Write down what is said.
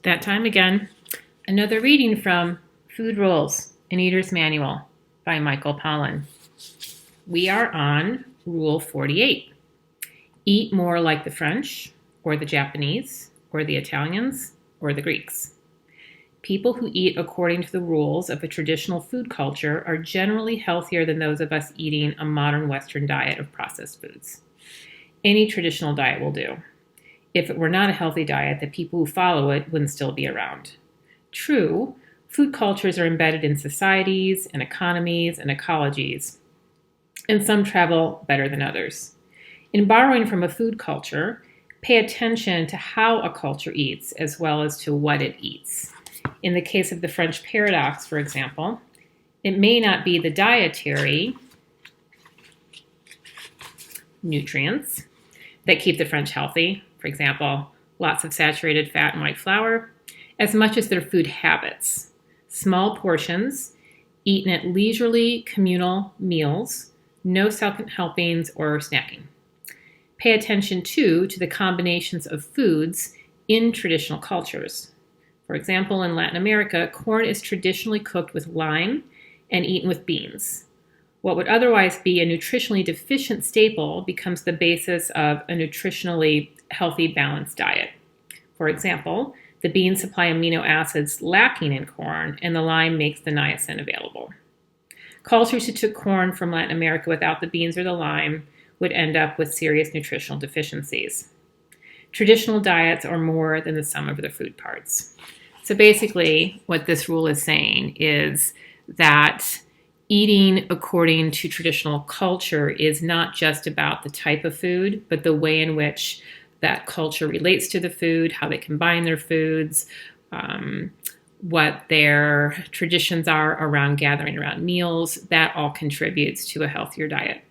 That time again. Another reading from Food Rules, an Eater's Manual by Michael Pollan. We are on Rule 48. Eat more like the French, or the Japanese, or the Italians, or the Greeks. People who eat according to the rules of a traditional food culture are generally healthier than those of us eating a modern Western diet of processed foods. Any traditional diet will do. If it were not a healthy diet, the people who follow it wouldn't still be around. True, food cultures are embedded in societies and economies and ecologies, and some travel better than others. In borrowing from a food culture, pay attention to how a culture eats as well as to what it eats. In the case of the French paradox, for example, it may not be the dietary nutrients that keep the French healthy, for example, lots of saturated fat and white flour, as much as their food habits. Small portions, eaten at leisurely communal meals, no second helpings or snacking. Pay attention, too, to the combinations of foods in traditional cultures. For example, in Latin America, corn is traditionally cooked with lime and eaten with beans. What would otherwise be a nutritionally deficient staple becomes the basis of a nutritionally healthy, balanced diet. For example, the beans supply amino acids lacking in corn, and the lime makes the niacin available. Cultures who took corn from Latin America without the beans or the lime would end up with serious nutritional deficiencies. Traditional diets are more than the sum of their food parts. So basically, what this rule is saying is that eating according to traditional culture is not just about the type of food, but the way in which that culture relates to the food, how they combine their foods, what their traditions are around gathering around meals. That all contributes to a healthier diet.